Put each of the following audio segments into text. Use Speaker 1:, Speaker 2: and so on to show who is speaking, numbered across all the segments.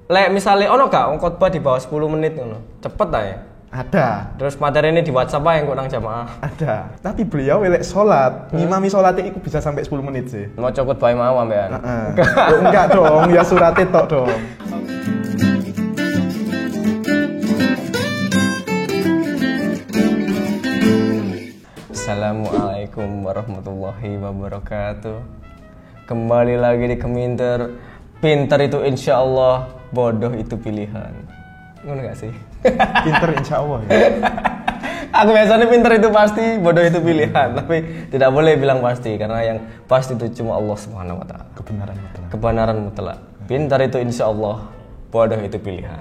Speaker 1: Lek misale ono gak khotbah di bawah 10 menit ngono. Cepet ta ya?
Speaker 2: Ada.
Speaker 1: Terus materi ini di WhatsApp ae engko nang jamaah.
Speaker 2: Ada. Tapi beliau lek salat, ngimami salate iku bisa sampai 10 menit sih.
Speaker 1: Mau cokot bae mau ambean.
Speaker 2: Enggak dong, ya surate tok dong.
Speaker 1: Assalamualaikum warahmatullahi wabarakatuh. Kembali lagi di Keminter. Pinter itu insya Allah, bodoh itu pilihan. Ngono gak sih?
Speaker 2: Pinter insya Allah ya.
Speaker 1: Aku biasanya pinter itu pasti, bodoh itu pilihan. Tapi tidak boleh bilang pasti, karena yang pasti itu cuma Allah Subhanahu Wa Taala.
Speaker 2: Kebenaran mutlak.
Speaker 1: Kebenaran mutlak. Pinter itu insya Allah, bodoh itu pilihan.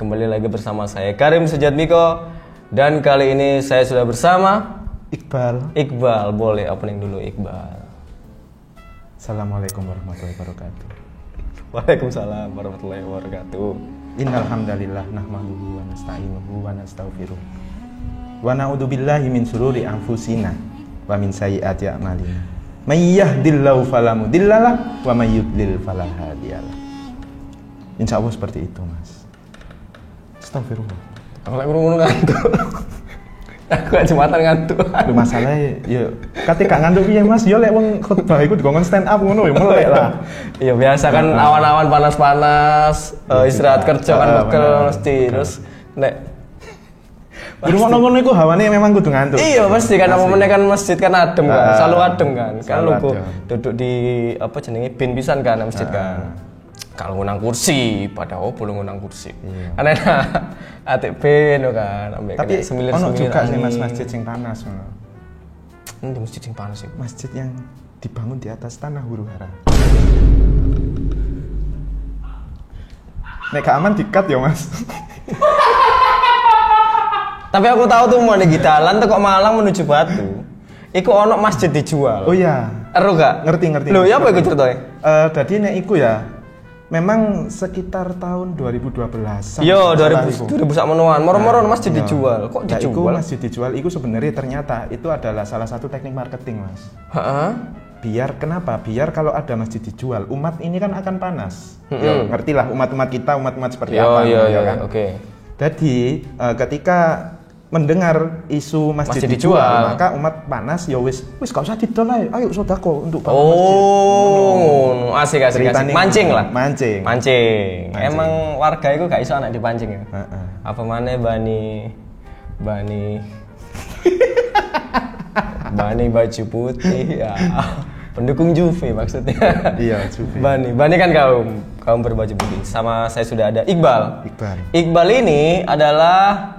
Speaker 1: Kembali lagi bersama saya Karim Sujatmiko, dan kali ini saya sudah bersama Iqbal. Boleh opening dulu Iqbal.
Speaker 2: Assalamualaikum warahmatullahi wabarakatuh.
Speaker 1: Waalaikumsalam warahmatullahi wabarakatuh.
Speaker 2: Innal hamdalillah nahmaduhu wa nasta'inuhu wa nastaghfiruh. Wa na'udzu billahi min shururi anfusina wa min sayyiati a'malina. May yahdihillahu fala mudhillalah wa may yudlil fala hadiyalah. Insyaallah seperti itu, Mas. Astagfirullah.
Speaker 1: Kalau ngurung ngantuk. Aku jembatan ngantuk.
Speaker 2: Lu masalahnya ya kate gak ngantuk piye Mas? Ya lek wong khotbah iku dikongkon stand up ngono ya melek lah.
Speaker 1: Iya biasa kan awan-awan panas-panas, istirahat kerja kan bekel mesti. Terus nek
Speaker 2: di rumah ngono iku hawane memang kudu ngantuk.
Speaker 1: Iya pasti kan momennya kan masjid kan adem kan, selalu adem kan. Kan lu duduk di apa jenenge bin pisan kan masjid kan. Kalau ngunang kursi, pada belum ngunang kursi. Karena atik bin kan, ambek
Speaker 2: tapi ono juga sih Mas masjid sing panas ngono.
Speaker 1: Di masjid sing panas sih.
Speaker 2: Masjid yang dibangun di atas tanah huru-hara. Nek gak aman dikat ya Mas.
Speaker 1: Tapi aku tahu tuh mau di jalan tuh kok Malang menuju Batu. Iku ono masjid dijual.
Speaker 2: Oh iya.
Speaker 1: Eru gak?
Speaker 2: Ngerti.
Speaker 1: Loh, ya apa iku ceritanya?
Speaker 2: Dadi nek iku ya memang sekitar tahun 2012.
Speaker 1: Yo, 2000 sak menuan. Moro-moro masjid dijual. Kok dijual?
Speaker 2: Iku masjid dijual iku sebenarnya ternyata itu adalah salah satu teknik marketing, Mas.
Speaker 1: Heeh.
Speaker 2: Biar kenapa? Biar kalau ada masjid dijual, umat ini kan akan panas. Yo, ngertilah umat-umat kita, umat-umat seperti apa
Speaker 1: ya
Speaker 2: kan.
Speaker 1: Oke.
Speaker 2: Jadi, ketika mendengar isu masjid dijual, maka umat panas ya wis gak usah didol ayo sedekah untuk bangun masjid.
Speaker 1: Oh, asik. Mancing lah.
Speaker 2: Mancing.
Speaker 1: Emang warga itu gak iso anak dipancing ya. Apa maneh bani baju putih ya. Pendukung Juve maksudnya. Iya, Juve. Bani kan kaum berbaju putih. Sama saya sudah ada Iqbal. Iqbal ini adalah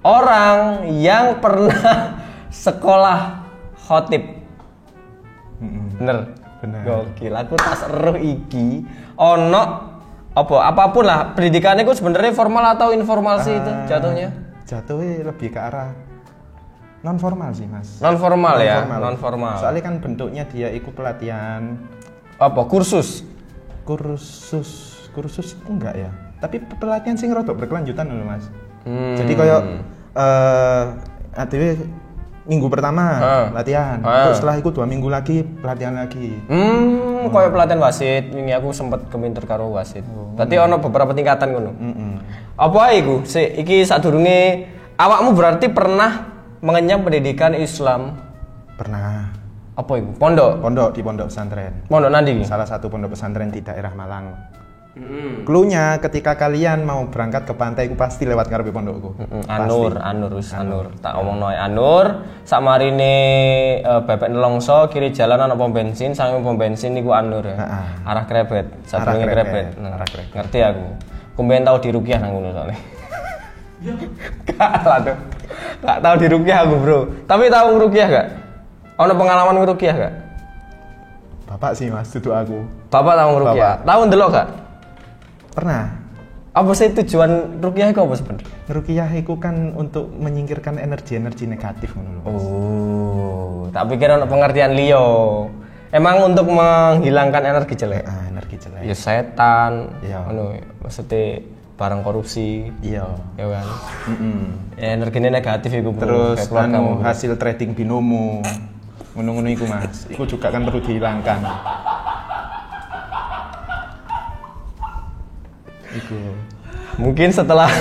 Speaker 1: orang yang pernah sekolah khotib. Bener. Gokil, aku tak seru iki. Ono apapun lah pendidikannya itu sebenarnya formal atau informal sih itu jatuhnya?
Speaker 2: Jatuhnya lebih ke arah non formal sih Mas.
Speaker 1: Non formal.
Speaker 2: Soalnya kan bentuknya dia ikut pelatihan.
Speaker 1: Apa? Kursus
Speaker 2: enggak ya. Tapi pelatihan sing rodok berkelanjutan dulu Mas. Jadi kayak ADW minggu pertama latihan, terus setelah itu 2 minggu lagi pelatihan lagi.
Speaker 1: Kayak pelatihan wasit, ini aku sempat keminter karo wasit. Berarti ono beberapa tingkatan ngono. Apa iku? Iki sadurunge awakmu berarti pernah mengenyam pendidikan Islam?
Speaker 2: Pernah.
Speaker 1: Apa iku? Pondok
Speaker 2: Di pondok pesantren.
Speaker 1: Pondok nanti?
Speaker 2: Salah satu pondok pesantren di daerah Malang. Cluenya ketika kalian mau berangkat ke pantai ku pasti lewat ngarepe pondokku.
Speaker 1: Anur. Tak omongno Anur. Sakmarine bebek nelongso kiri jalan ana pom bensin, samping pom bensin niku Anur ya. Arah Krebet, sadurunge Krebet. Ngerti aku. Kumben tau diruqyah nang ngono soalnya. Gak tau diruqyah aku, Bro. Tapi tau ngruqyah gak? Ono pengalaman ngruqyah gak?
Speaker 2: Bapak sih Mas, duduk aku.
Speaker 1: Bapak tau ngruqyah. Tau ndelok gak?
Speaker 2: Pernah.
Speaker 1: Apa sih tujuan ruqyah itu apa sebenarnya?
Speaker 2: Ruqyah itu kan untuk menyingkirkan energi-energi negatif ngono lho.
Speaker 1: Oh, tak pikir ono pengertian liyo. Emang untuk menghilangkan energi jelek.
Speaker 2: Energi jelek.
Speaker 1: Ya setan. Ngono, maksudnya barang korupsi. Iya. Ya kan. Ya energinya negatif iku, Bro.
Speaker 2: Terus hasil trading binomo. Ngono-ngono iku, Mas. Iku juga kan perlu dihilangkan.
Speaker 1: Iku. Mungkin setelah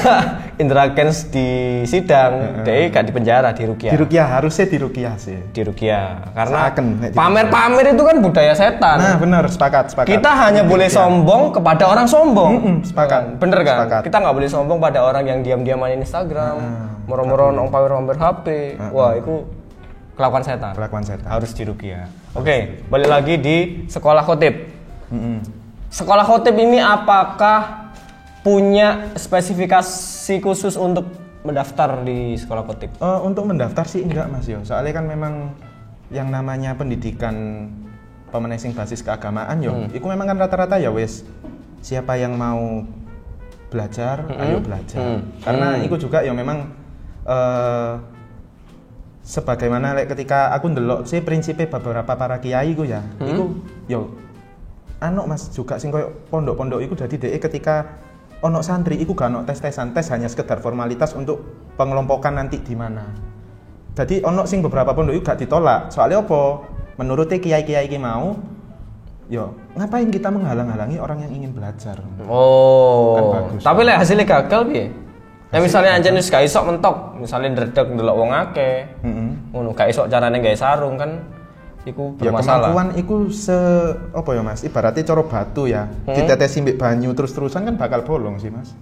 Speaker 1: Indra Kents di sidang, dia gak di penjara, di Ruqyah.
Speaker 2: Di Ruqyah, harusnya di Ruqyah sih.
Speaker 1: Di Ruqyah, karena pamer-pamer itu kan budaya setan.
Speaker 2: Nah benar, sepakat.
Speaker 1: Kita hanya boleh sombong kepada orang sombong.
Speaker 2: Sepakat.
Speaker 1: Bener kan?
Speaker 2: Sepakat.
Speaker 1: Kita nggak boleh sombong pada orang yang diam-diam main Instagram, moro-moro nong pamer HP. Wah, itu kelakuan setan. Harus di Ruqyah. Oke, balik lagi di sekolah khotib. Sekolah khotib ini apakah punya spesifikasi khusus untuk mendaftar di sekolah khotib?
Speaker 2: Untuk mendaftar sih enggak Mas yo. Soalnya kan memang yang namanya pendidikan pemenasing basis keagamaan yo, itu memang kan rata-rata ya wes siapa yang mau belajar, ayo belajar. Karena itu juga ya memang sebagaimana ketika aku ndelok sih prinsipnya beberapa para kiai ku ya, itu yo Mas juga sing koyo pondok-pondok itu dadi dhek ketika ono santri iku gak ono tes-tesan, tes hanya sekedar formalitas untuk pengelompokan nanti di mana. Jadi ono sing beberapa pondok itu gak ditolak. Soalnya apa? Menurut kiai-kiai iki mau, yo ngapain kita menghalang-halangi orang yang ingin belajar?
Speaker 1: Oh.
Speaker 2: Kan bagus.
Speaker 1: Tapi lek hasilnya gagal piye? Ya misalnya anjen wis gak iso mentok, misalnya ndredeg ndelok wong akeh. Ngono gak iso carane gawe sarung kan. Iku bermasalah.
Speaker 2: Ya kemampuan iku apa ya Mas? Ibaratnya coro batu ya. Ditetesi mbek banyu terus-terusan kan bakal bolong sih Mas.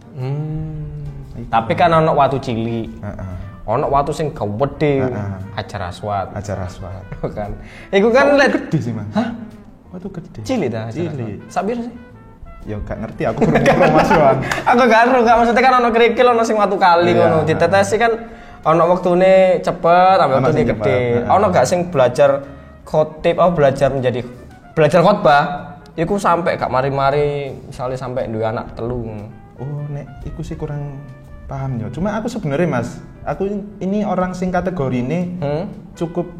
Speaker 1: Tapi kan ono watu cilik. Ono watu sing gede. Hajar aswad. Kan. Iku kan
Speaker 2: gede sih Mas. Hah? Watu gede.
Speaker 1: Cilik ta? Cilik. Sabir sih.
Speaker 2: Ya gak ngerti aku kurang Mas Yohan.
Speaker 1: Aku gak maksudnya kan ono kerikil ono sing watu kali ngono. Ditetesi kan ono wektune cepet, ambek wektune gede. Ono gak sing belajar khotib belajar khotbah iku sampai gak mari-mari misalnya sampai duwe anak telu.
Speaker 2: Oh nek iku sih kurang paham ya. Cuma aku sebenarnya Mas, aku ini orang sing kategori ini cukup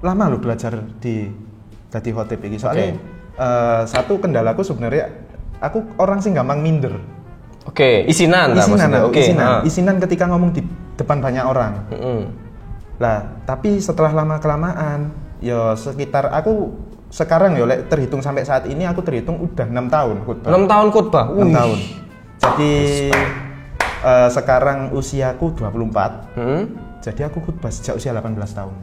Speaker 2: lama loh belajar di khotib iki. Soalnya satu kendalaku sebenarnya aku orang sing gampang minder.
Speaker 1: Isinan
Speaker 2: ketika ngomong di depan banyak orang. Lah, tapi setelah lama kelamaan ya sekitar aku sekarang ya terhitung sampai saat ini aku terhitung udah 6 tahun khutbah.
Speaker 1: 6 tahun khutbah.
Speaker 2: 6 tahun. Jadi sekarang usiaku 24. Jadi aku khutbah sejak usia 18 tahun.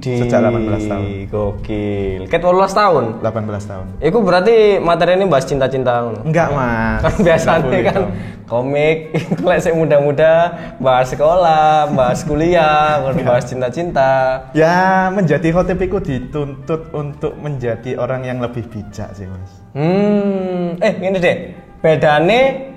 Speaker 2: Sejak 18 tahun.
Speaker 1: Gokil. Ket 18 tahun.
Speaker 2: 18 tahun.
Speaker 1: Iku berarti materi ini bahas cinta-cinta ngono.
Speaker 2: Enggak, Mas.
Speaker 1: Kan biasanya kan komik lek sik muda-muda bahas sekolah, bahas kuliah, bahas cinta-cinta.
Speaker 2: Ya, menjadi khotib itu dituntut untuk menjadi orang yang lebih bijak sih, Mas.
Speaker 1: Ngene deh. Bedane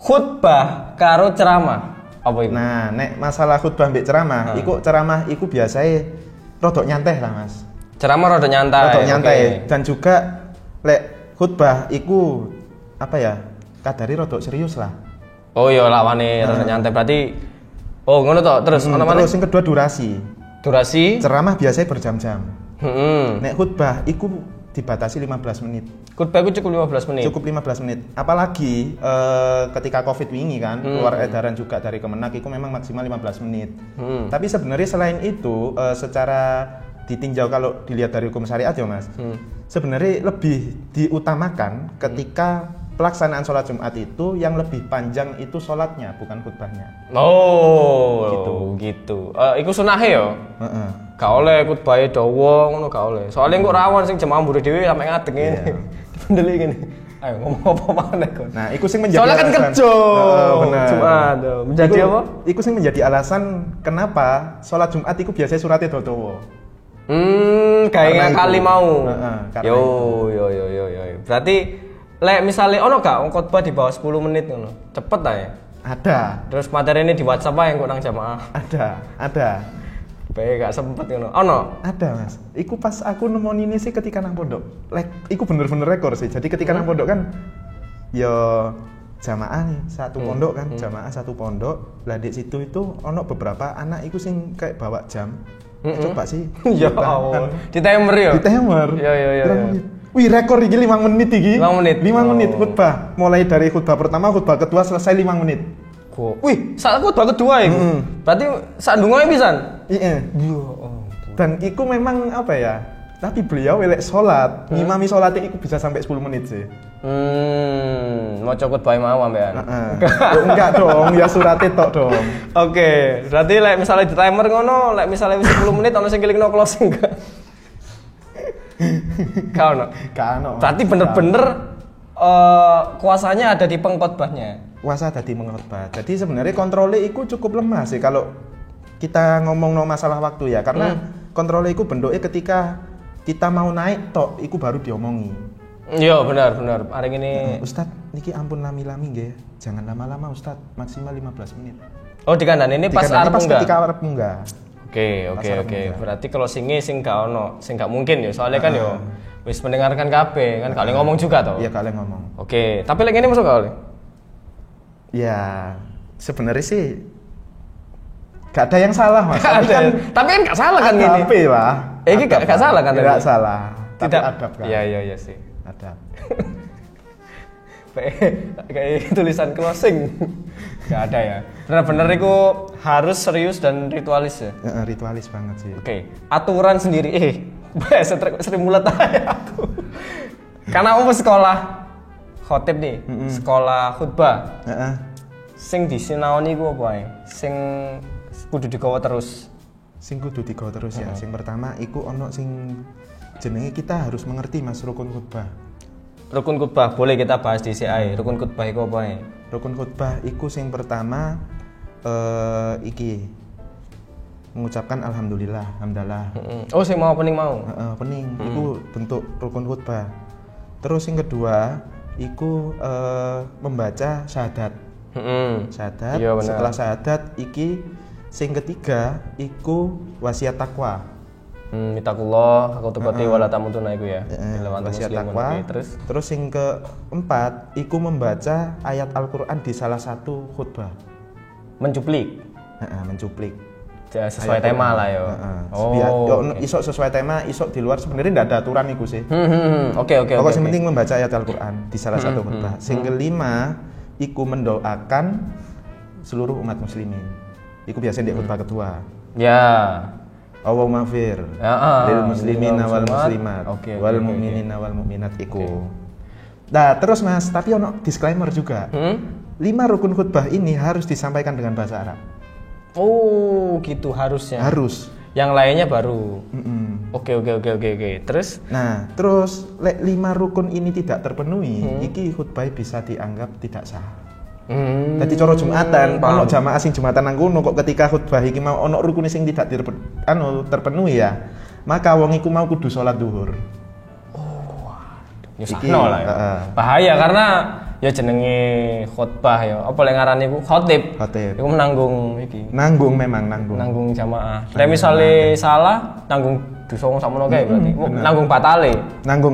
Speaker 1: khutbah karo ceramah. Apa itu?
Speaker 2: Nah, nek masalah khutbah mbek ceramah, ceramah iku biasanya rodok nyantai lah, Mas.
Speaker 1: Ceramah rodok nyantai.
Speaker 2: Dan juga lek khutbah iku apa ya? Kadari rodok serius lah.
Speaker 1: Oh iya, lawane rodok nyantai berarti ngono to. Terus ono maneh.
Speaker 2: Terus yang kedua durasi. Ceramah biasanya berjam-jam. Nek khutbah iku dibatasi 15 menit.
Speaker 1: Khutbah itu cukup 15 menit.
Speaker 2: Cukup 15 menit. Apalagi ketika Covid ini kan keluar edaran juga dari Kemenak itu memang maksimal 15 menit. Tapi sebenarnya selain itu secara ditinjau kalau dilihat dari hukum syariat ya Mas. Sebenarnya lebih diutamakan ketika pelaksanaan sholat Jumat itu yang lebih panjang itu sholatnya bukan khutbahnya.
Speaker 1: Gitu. Iku sunahe ya. Gak oleh khutbahe dawa ngono gak oleh. Soalnya kok rawan sing jemaah mburi dhewe sampe ngadeg ngene. Dipendeli ngene. Ayo ngomong apa maneh kon.
Speaker 2: Nah, iku sing menjadi
Speaker 1: soalnya kan kerja. Jumat. Menjadi apa?
Speaker 2: Iku sing menjadi alasan kenapa sholat Jumat iku biasanya suratnya dawa.
Speaker 1: Kayak kali mau. Yo. Berarti lek misale ono gak khotbah di bawah 10 menit ngono. Cepet ta ya?
Speaker 2: Ada.
Speaker 1: Terus materi ini di WhatsApp ae kok nang jamaah.
Speaker 2: Ada.
Speaker 1: Bae gak sempet ngono. Ono?
Speaker 2: Ada, Mas. Iku pas aku nemu ini sih ketika nang pondok. Iku bener-bener rekor sih. Jadi ketika nang pondok kan yo jamaah nih, satu pondok kan, jamaah satu pondok. Lah di situ itu ono beberapa anak iku sing kayak bawa jam. Coba sih.
Speaker 1: Ya Allah. Di timer ya?
Speaker 2: Di timer.
Speaker 1: Ya.
Speaker 2: Wih, rekor iki 5 menit iki.
Speaker 1: 5 menit.
Speaker 2: 5 menit khutbah. Mulai dari khutbah pertama, khutbah kedua selesai 5 menit.
Speaker 1: Wih, saat khutbah kedua iku. Berarti sak ndonga pisan.
Speaker 2: Iya. Dan iku memang apa ya? Tapi beliau lek salat, ngimami salate iku bisa sampai 10 menit sih.
Speaker 1: Mau cokot bae mau ambean.
Speaker 2: Enggak dong, ya surate tok dong.
Speaker 1: Oke, berarti lek misalnya di timer ngono, lek misalnya 10 menit ono sing kelingno closing enggak? Kau no. Berarti bener-bener kuasanya ada di pengkhotbahnya.
Speaker 2: Kuasa ada di pengkhotbah. Jadi sebenarnya kontrolnya itu cukup lemah sih kalau kita ngomong no masalah waktu ya, karena kontrolnya itu bentuknya ketika kita mau naik tok, itu baru diomongi.
Speaker 1: Iya benar. Hari ini
Speaker 2: Ustadz, niki ampun lami-lami nggih. Jangan lama-lama Ustadz, maksimal 15 menit.
Speaker 1: Oh dikandani ini pas arep enggak?
Speaker 2: Ketika arep enggak.
Speaker 1: Oke. Berarti kalau sing gak ono, sing gak mungkin ya. Soalnya kan yo wis mendengarkan kabeh kan kali ngomong juga toh.
Speaker 2: Iya, kali ngomong.
Speaker 1: Oke, tapi lek ngene masuk kali.
Speaker 2: Ya, sebenarnya sih gak ada yang salah Mas.
Speaker 1: Tapi kan gak salah kan gini.
Speaker 2: Tapi lah.
Speaker 1: Ini gak salah kan?
Speaker 2: Gak salah.
Speaker 1: Tidak
Speaker 2: adab kan.
Speaker 1: Iya sih.
Speaker 2: Adab.
Speaker 1: Kayak tulisan closing. Gak ada ya. Benar-benar itu harus serius dan ritualis ya.
Speaker 2: Ritualis banget sih.
Speaker 1: Oke. Aturan sendiri. Sering mulet aja aku. Karena aku sekolah khotib nih, sekolah khutbah. Sing disinaoni ku apa ae? Sing kudu digawa terus.
Speaker 2: Ya. Sing pertama iku ono sing jenenge kita harus mengerti Mas rukun khutbah.
Speaker 1: Rukun khutbah boleh kita bahas di CI. Rukun khutbah iku apa ae?
Speaker 2: Rukun khutbah iku sing pertama iki mengucapkan alhamdulillah, hamdalah.
Speaker 1: Oh, sing mau opening mau.
Speaker 2: Opening iku bentuk rukun khutbah. Terus yang kedua iku membaca syahadat. Syahadat.
Speaker 1: Iya,
Speaker 2: setelah syahadat iki sing ketiga iku wasiat takwa.
Speaker 1: Mitakullah aku tepati wala tamutuna iku ya.
Speaker 2: Wasiat takwa. Terus yang keempat iku membaca ayat Al-Qur'an di salah satu khutbah.
Speaker 1: Mencuplik.
Speaker 2: Mencuplik.
Speaker 1: Sesuai tema lah yo.
Speaker 2: Okay. Isok sesuai tema, isok di luar sebenarnya enggak ada aturan iku sih.
Speaker 1: Oke.
Speaker 2: Pokoknya yang penting membaca ayat Al-Qur'an di salah satu khutbah. Sing kelima iku mendoakan seluruh umat muslimin. Iku biasanya di khutbah kedua.
Speaker 1: Ya.
Speaker 2: Allahumma fir lil muslimin wal muslimat wal mu'minin wal mu'minat iku. Nah, terus Mas, tapi ono disclaimer juga. 5 rukun khutbah ini harus disampaikan dengan bahasa Arab.
Speaker 1: Oh, gitu harusnya.
Speaker 2: Harus.
Speaker 1: Yang lainnya baru. Oke. Terus?
Speaker 2: Nah, terus 5 rukun ini tidak terpenuhi, iki khutbah bisa dianggap tidak sah. Jadi coro Jumatan, ono jamaah sing Jumatan nang kono kok ketika khutbah iki mau ono rukun sing tidak terpenuhi ya, maka wong iku mau kudu salat zuhur.
Speaker 1: Oh, nyusahno lah ya. Bahaya karena ya jenenge khutbah ya. Apa lek ngarani ku khotib. Iku menanggung iki.
Speaker 2: Nanggung
Speaker 1: jamaah. Lek misale salah nanggung dosa wong sakmono kae berarti. Nanggung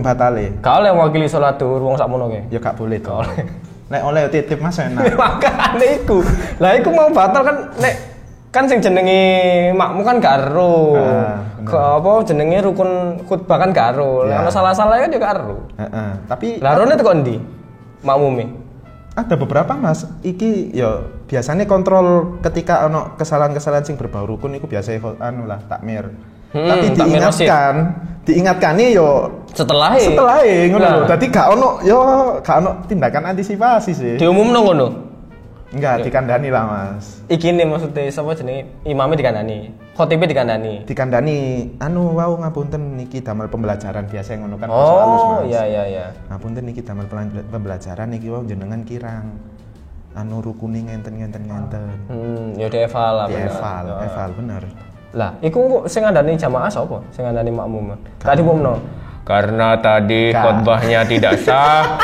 Speaker 1: batale. Gak oleh mewakili salat zuhur wong sakmono kae.
Speaker 2: Ya gak boleh to. Nek oleh titip Mas enak.
Speaker 1: Makane iku. Lah iku mau batal kan nek kan sing jenenge makmum kan gak ero. Apa jenenge rukun khutbah kan gak ero. Lah ono salah-salah kan yo gak ero.
Speaker 2: Tapi
Speaker 1: larone teko ndi? Makmume.
Speaker 2: Ada beberapa Mas. Iki yo biasanya kontrol ketika ono kesalahan-kesalahan sing berbau rukun iku biasanya takmir. Tapi diingatkan nih yo setelah ngono lho. Dadi gak ono tindakan antisipasi sih.
Speaker 1: Diumumno ngono.
Speaker 2: Enggak, dikandani lah Mas.
Speaker 1: Iki nih maksudnya sapa jenenge imame dikandani, khotibe dikandani.
Speaker 2: Wau ngapunten niki damel pembelajaran biasa ngono kan.
Speaker 1: Oh, iya.
Speaker 2: Ngapunten niki damel pembelajaran niki wau jenengan kirang rukune ngenten.
Speaker 1: Ya dieval lah.
Speaker 2: Dieval bener.
Speaker 1: Lah, iku sing ngandani jamaah sapa? Sing ngandani makmum. Tadi umumno. Karena tadi khotbahnya tidak sah.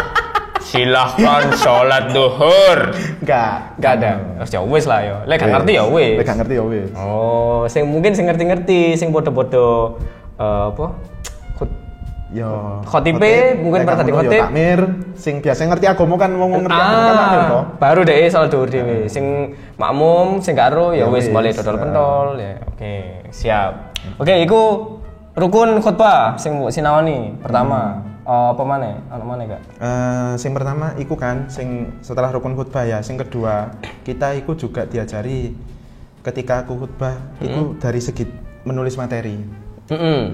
Speaker 1: Silahkan sholat duhur.
Speaker 2: Enggak
Speaker 1: ada. Ya wis lah yo. Lek gak ngerti ya wis. Oh, sing ngerti, sing bodo-bodo apa?
Speaker 2: Yo.
Speaker 1: Khotibe mungkin pernah tadi khotib.
Speaker 2: Takmir sing biasa ngerti agama kan wong ngerti agama kan takmir to.
Speaker 1: Baru deh sholat duhur dhewe. Sing makmum, sing gak ero ya wis balik dodol pentol ya. Oke, siap. Oke, iku rukun khutbah sing sinawani pertama. Apa maneh? Ana maneh gak?
Speaker 2: Sing pertama iku kan sing setelah rukun khutbah ya. Sing kedua, kita iku juga diajari ketika aku khutbah iku dari segi menulis materi.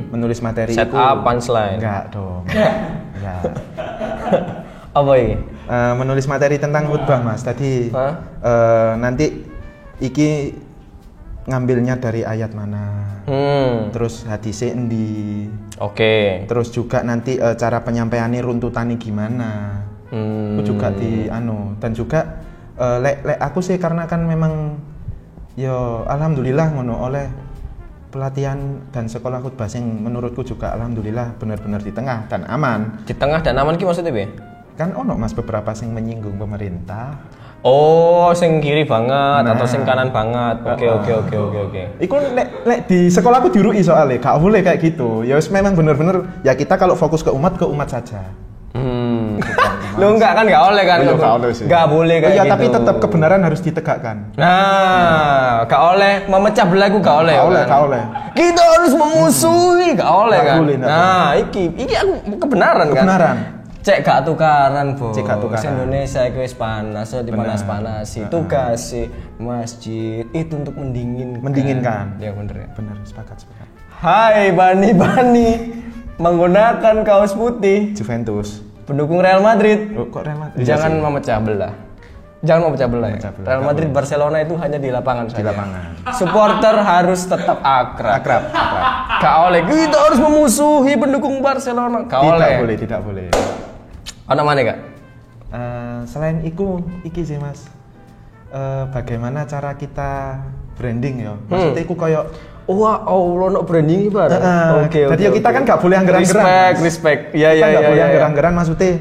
Speaker 2: Menulis materi
Speaker 1: set up punchline.
Speaker 2: Enggak dong. Enggak.
Speaker 1: Apa ini?
Speaker 2: Menulis materi tentang khutbah Mas. Tadi nanti iki ngambilnya dari ayat mana. Terus hadisnya endi.
Speaker 1: Oke.
Speaker 2: Terus juga nanti cara penyampaiannya runtutannya gimana. Aku juga dan juga lek aku sih karena kan memang yo alhamdulillah ngono oleh pelatihan dan sekolah khutbah yang menurutku juga alhamdulillah benar-benar di tengah dan aman.
Speaker 1: Di tengah dan aman ki maksudnya piye?
Speaker 2: Kan ono Mas beberapa sing menyinggung pemerintah.
Speaker 1: Oh, sing kiri banget atau sing kanan banget. Oke. Iku
Speaker 2: lek di sekolahku diruki soalnya gak boleh kayak gitu. Ya memang benar-benar ya kita kalau fokus ke umat saja.
Speaker 1: Lo enggak kan enggak oleh kan? Enggak boleh kayak gitu.
Speaker 2: Iya, tapi tetap kebenaran harus ditegakkan.
Speaker 1: Nah, enggak oleh memecah belah ku enggak oleh.
Speaker 2: Enggak oleh.
Speaker 1: Kita harus memusuhi, enggak oleh kan? Nah, iki aku kebenaran kan?
Speaker 2: Kebenaran.
Speaker 1: Cek gak tukaran, Bos.
Speaker 2: Cek gak tukaran.
Speaker 1: Indonesia itu wis panas, dipanas-panasi. Tugas masjid itu untuk
Speaker 2: mendinginkan.
Speaker 1: Ya bener ya.
Speaker 2: Bener, sepakat.
Speaker 1: Hai Bani menggunakan kaos putih
Speaker 2: Juventus.
Speaker 1: Pendukung Real Madrid.
Speaker 2: Oh, kok Real Madrid?
Speaker 1: Jangan memecah belah. Jangan memecah belah. Ya. Real Madrid Barcelona itu hanya di lapangan saja.
Speaker 2: Di lapangan.
Speaker 1: Supporter harus tetap akrab. Gak oleh kita harus memusuhi pendukung Barcelona. Gak oleh.
Speaker 2: Tidak boleh.
Speaker 1: Ana mana Kak?
Speaker 2: Selain iki sih Mas. Bagaimana cara kita branding ya? Maksudnya iku koyo
Speaker 1: wah, Allah no branding iki bareng. Oke.
Speaker 2: Jadi kita kan gak boleh anggeran-anggeran.
Speaker 1: Respect. Iya.
Speaker 2: Gak boleh anggeran-anggeran maksudnya.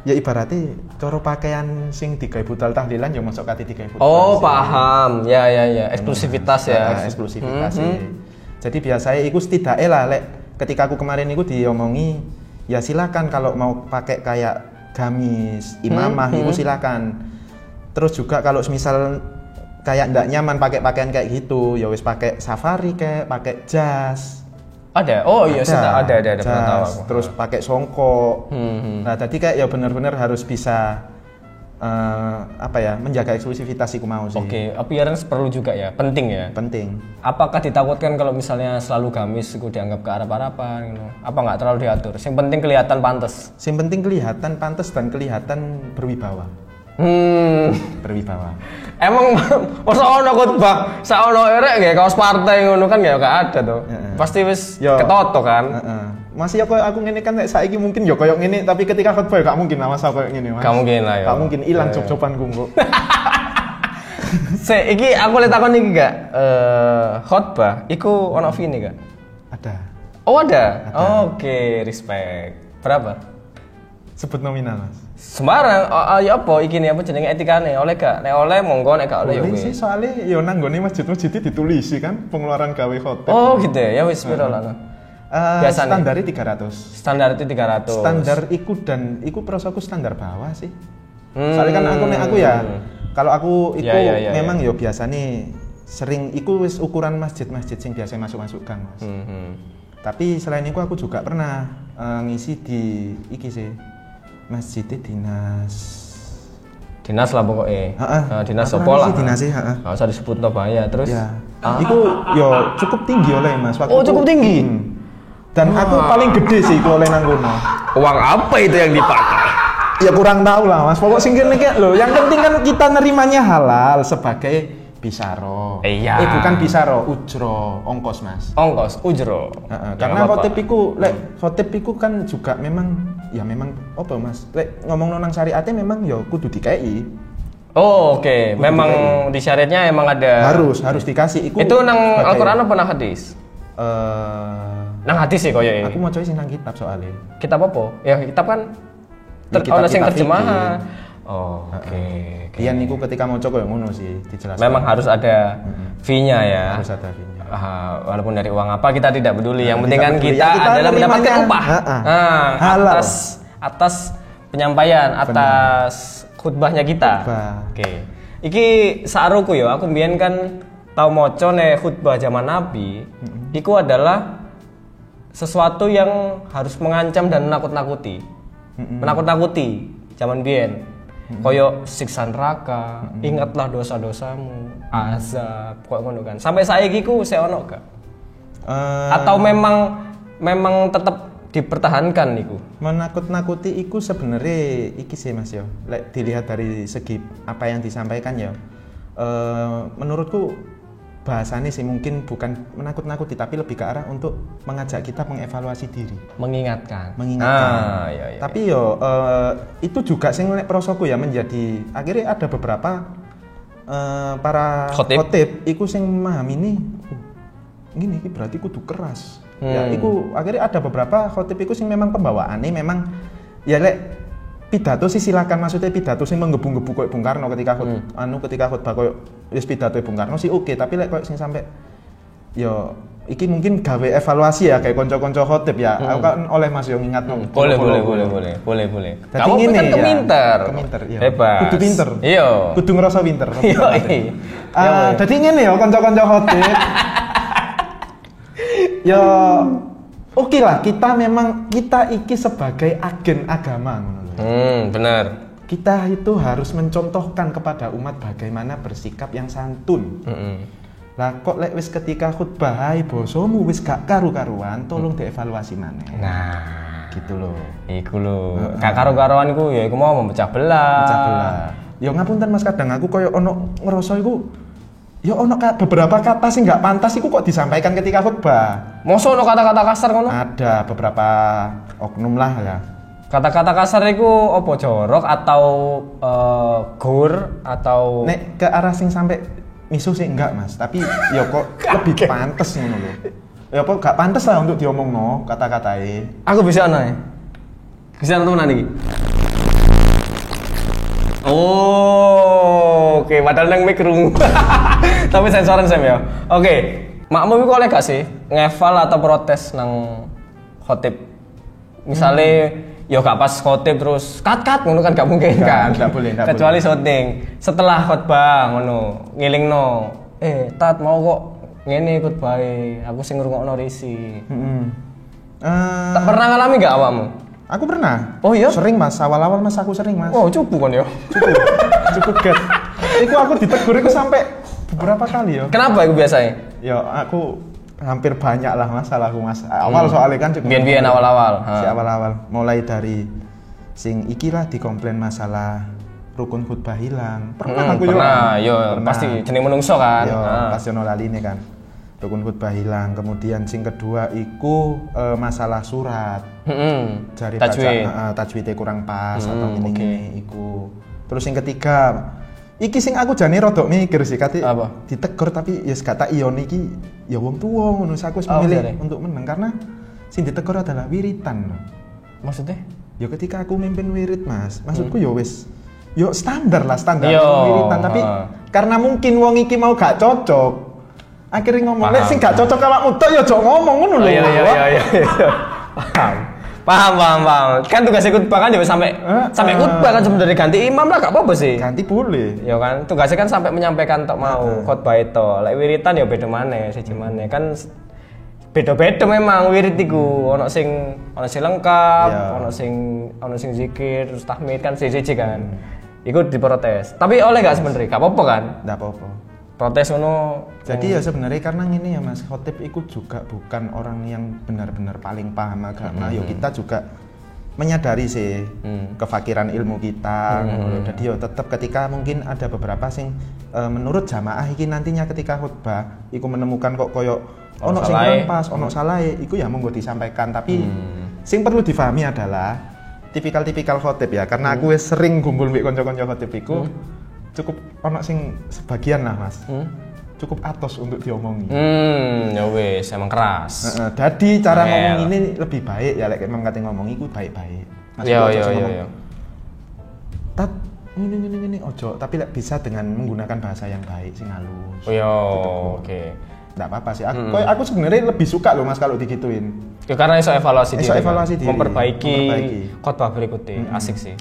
Speaker 2: Ya ibaratnya cara pakaian sing digawe budal tahlilan ya masuk kate digawe budal.
Speaker 1: Oh, paham. Ya. Eksklusivitas ya.
Speaker 2: Eksklusivitas. Jadi biasanya iku setidaknya lah ketika aku kemarin iku diomongi ya silakan kalau mau pakai kayak gamis, imamah itu silakan. Terus juga kalau misal kayak ndak nyaman pakai pakaian kayak gitu, ya wis pakai safari kayak pakai jas.
Speaker 1: Ada. Oh iya, ada pernah tahu aku.
Speaker 2: Terus pakai songkok. Nah, tadi kayak ya benar-benar harus bisa menjaga eksklusivitas iku mau sih.
Speaker 1: Oke, appearance perlu juga ya, penting ya.
Speaker 2: Penting.
Speaker 1: Apakah ditakutkan kalau misalnya selalu gamis itu dianggap ke arah-arahan gitu? Apa nggak terlalu diatur? Yang penting kelihatan pantas.
Speaker 2: Yang penting kelihatan pantas dan kelihatan berwibawa. Berwibawa.
Speaker 1: Emang masa ono khutbah, saono erek nggih kaos partai ngono kan ya gak ada tuh. Pasti wis ketoto kan.
Speaker 2: Masih ya koyo aku ngene kan saiki mungkin ya koyo ngene tapi ketika khutbah ya gak mungkin lah masa koyo ngene Mas.
Speaker 1: Gak mungkin lah ya.
Speaker 2: Gak mungkin ilang job-jobanku kok.
Speaker 1: Iki aku le takon iki gak khutbah iku ono fee gak?
Speaker 2: Ada.
Speaker 1: Oh ada. Oke, respect. Berapa?
Speaker 2: Sebut nominal Mas.
Speaker 1: Sembarang, ya apa iki apa jenenge etikane? Oleh gak? Nek oleh monggo, nek gak oleh ya
Speaker 2: wis. Sih soalnya ya nang gone masjid-masjid ditulisi kan pengeluaran gawe hotel.
Speaker 1: Oh gitu ya. Ya wis piro lah.
Speaker 2: Biasanya standar 300.
Speaker 1: Standar itu 300.
Speaker 2: Standar iku prosoku standar bawah sih. Soalnya kan aku ya kalau aku iku memang ya biasanya sering iku wis ukuran masjid-masjid sing biasa masuk gang Mas. Tapi selain itu aku juga pernah ngisi di iki sih. Masjid dinas lah pokoknya. Dinas sopo lah. Dinas sih,
Speaker 1: Enggak usah disebut Tobaya terus.
Speaker 2: Ya. Iku yo cukup tinggi oleh Mas waktu.
Speaker 1: Oh, cukup tinggi.
Speaker 2: Dan aku paling gede sih iku oleh nang kono.
Speaker 1: Uang apa itu yang dipakai?
Speaker 2: Ya kurang tahu lah Mas. Pokok sing kene lho, yang penting kan kita nerimanya halal sebagai bisaro.
Speaker 1: Iya.
Speaker 2: Bukan bisaro, ujro, ongkos Mas.
Speaker 1: Ongkos, ujro.
Speaker 2: Karena khotib iku kan juga memang apa Mas? Lek ngomong nang syariate memang ya kudu dikei.
Speaker 1: Oh, oke. Memang di syariatnya emang ada
Speaker 2: harus dikasih iku.
Speaker 1: Itu nang Al-Qur'an apa nang hadis? Nang hadis sih koyo.
Speaker 2: Aku maca sing nang kitab soalnya.
Speaker 1: Kitab apa? Ya kitab kan ono sing terjemahan. Oh, oke.
Speaker 2: Iya niku ketika mau coba yang ngono sih dijelaskan.
Speaker 1: Memang harus ada fee-nya ya.
Speaker 2: Harus ada fee-nya.
Speaker 1: Walaupun dari uang apa kita tidak peduli. Yang penting kan kita adalah mendapatkan upah. Atas penyampaian, atas khutbahnya kita. Oke. Iki saruku ya, aku mbiyen kan tau maca nek khutbah zaman Nabi, iku adalah sesuatu yang harus mengancam dan menakut-nakuti. Menakut-nakuti zaman mbiyen. Koyo siksa neraka, ingatlah dosa-dosamu, azab, kok ngono kan. Sampai saiki ku sik ono gak? Atau memang tetap dipertahankan niku?
Speaker 2: Menakut-nakuti iku sebenarnya iki sih Mas yo. Lek dilihat dari segi apa yang disampaikan ya. Menurutku bahasanya sih mungkin bukan menakut-nakuti tapi lebih ke arah untuk mengajak kita mengevaluasi diri,
Speaker 1: mengingatkan.
Speaker 2: Iya. Tapi yo itu juga sing lek prosoku ya menjadi akhirnya ada beberapa para khotib iku sing memahami ini gini berarti kudu keras. Ya iku akhirnya ada beberapa khotib iku sing memang pembawaannya memang ya lek pidato sih silakan, maksudnya pidato sing menggebu-gebu koyo Bung Karno ketika ketika khotbah koyo wis pidato Bung Karno sih oke, tapi lek koyo sing sampai yo iki mungkin gawe evaluasi ya kayak konco-konco khotib ya. Aku kan oleh Mas yo ngingatno.
Speaker 1: Boleh. Kamu kan keminter.
Speaker 2: Iya.
Speaker 1: Hebat.
Speaker 2: Kudu pinter.
Speaker 1: Iya.
Speaker 2: Kudu ngerasa pinter.
Speaker 1: Iya.
Speaker 2: Dadi ngene yo konco-konco khotib. Yo oke lah, kita iki sebagai agen agama ngono.
Speaker 1: Benar.
Speaker 2: Kita itu harus mencontohkan kepada umat bagaimana bersikap yang santun. Lah kok lek wis ketika khutbah hai bosomu wis gak karu-karuan, tolong dievaluasi maneh.
Speaker 1: Nah,
Speaker 2: gitu loh.
Speaker 1: Iku lho. Gak karu-karuan iku ya iku mau memecah belah. Ya ngapunten Mas, kadang aku koyo ono ngerasa iku ya ono beberapa kata sih nggak pantas iku kok disampaikan ketika khutbah. Mosok ono kata-kata kasar ngono?
Speaker 2: Ada beberapa oknum lah ya.
Speaker 1: Kata-kata kasar itu opo jorok atau gur atau
Speaker 2: nek ke arah sing sampai misu sih enggak Mas, tapi ya kok lebih pantes ngono lho. Ya apa gak pantes lah untuk diomongno kata-katae.
Speaker 1: Aku bisa ana ya. Bisa temenan iki. Oh, oke, padahal nang mic krungu. Tapi sensoran Sam ya. Oke, makmu iku oleh gak sih ngeval atau protes nang khotib? Misale yo gak pas khotib terus cut ngono kan gak mungkin kan.
Speaker 2: Enggak boleh.
Speaker 1: Kecuali syuting. Setelah khotbah ngono, ngilingno. Tat mau kok ngene khotbahe. Aku sing ngrungokno risi. Tak pernah ngalami gak awakmu?
Speaker 2: Aku pernah.
Speaker 1: Oh iya?
Speaker 2: Sering Mas, awal-awal Mas aku sering Mas.
Speaker 1: Oh, cupu kan ya?
Speaker 2: Cukup get. Iku aku ditegur iku sampai beberapa kali ya.
Speaker 1: Kenapa itu biasanya?
Speaker 2: Ya aku hampir banyak lah masalahku Mas. Awal soalnya kan cukup
Speaker 1: biyen awal-awal.
Speaker 2: Si awal-awal mulai dari sing iki lah dikomplain masalah rukun khutbah hilang. Pernah aku
Speaker 1: pernah, pasti jeneng menungso kan.
Speaker 2: Yo, pasti ono laline kan. Rukun khutbah hilang. Kemudian sing kedua iku masalah surat. Jari tajwidnya kurang pas atau ini iku. Terus yang ketiga iki sing aku jane rodok mikir sih kate ditegur tapi ya gak tak iyon iki ya wong tuwa ngono aku wis memilih untuk meneng karena sing ditegur adalah wiritan.
Speaker 1: Maksudnya?
Speaker 2: Ya ketika aku mimpin wirid Mas, maksudku ya wis yo standar wiritan tapi karena mungkin wong iki mau gak cocok akhirnya ngomong lek sing gak cocok awakmu tok ya aja ngomong ngono lho.
Speaker 1: Iya. Paham. Kan tugas khutbah kan ya sampai khutbah kan sebenarnya ganti imam lah gak apa-apa sih.
Speaker 2: Ganti boleh.
Speaker 1: Ya kan tugasnya kan sampai menyampaikan tok mau khutbah itu. Lek wiritan ya beda maneh siji maneh. Kan beda-beda memang wirid iku. Ono sing lengkap, ono sing zikir, terus tahmid kan siji kan. Iku diprotes. Tapi oleh gak sebenarnya? Gak apa-apa kan?
Speaker 2: Gak apa-apa.
Speaker 1: Protes ngono.
Speaker 2: Jadi ya sebenarnya karena ini ya Mas, khotib itu juga bukan orang yang benar-benar paling paham agama. Yo kita juga menyadari sih kefakiran ilmu kita. Jadi yo tetap ketika mungkin ada beberapa sing menurut jamaah iki nantinya ketika khutbah iku menemukan kok koyo ono sing kurang pas, ono salah, iku ya monggo disampaikan. Tapi sing perlu difahami adalah tipikal-tipikal khotib ya. Karena aku sering gumpul mbek kanca-kanca khotib iku cukup ono sing sebagian lah Mas. Cukup atos untuk diomongi.
Speaker 1: Ya wis, emang keras.
Speaker 2: Jadi cara ngomong ini lebih baik ya lek emang kate ngomong iku baik-baik. Mas
Speaker 1: Iya.
Speaker 2: Tat ini ojo, tapi lek bisa dengan menggunakan bahasa yang baik sing halus.
Speaker 1: Oh iya, oke.
Speaker 2: Enggak apa-apa sih. Aku sebenarnya lebih suka loh Mas kalau digituin.
Speaker 1: Ya karena iso evaluasi diri.
Speaker 2: Diri.
Speaker 1: Memperbaiki khotbah berikutnya. Asik sih.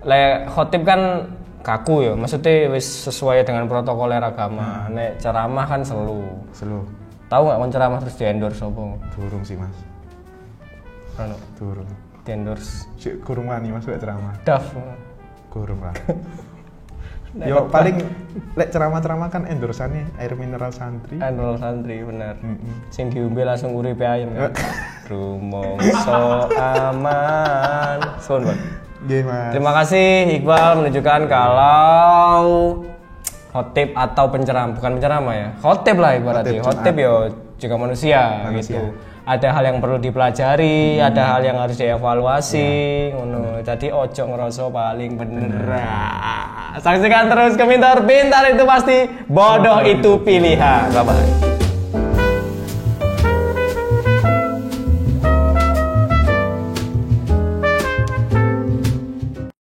Speaker 1: Lek khotib kan kaku ya, maksudnya wis sesuai dengan protokol agama. Nek ceramah kan selu. Tahu nggak kon ceramah terus di-endorse apa?
Speaker 2: Durung sih Mas. Durung.
Speaker 1: Di-endorse.
Speaker 2: Kurung wani Mas ceramah.
Speaker 1: Daf.
Speaker 2: Kurung lah. Yo paling lek ceramah-ceramah kan endorsannya air mineral santri.
Speaker 1: Mineral santri bener. Sing diombe langsung uripe ayem kan. Rumongso aman. Son, Bang. Terima kasih Iqbal menunjukkan kalau khotib atau penceramah, bukan penceramah ya. Khotib lah ibaratnya. Khotib yo juga manusia gitu. Ada hal yang perlu dipelajari, ada hal yang harus dievaluasi, ngono. Jadi ojo ngerasa paling bener. Saksikan terus ke Pintar itu pasti bodoh itu pilihan. Bye bye.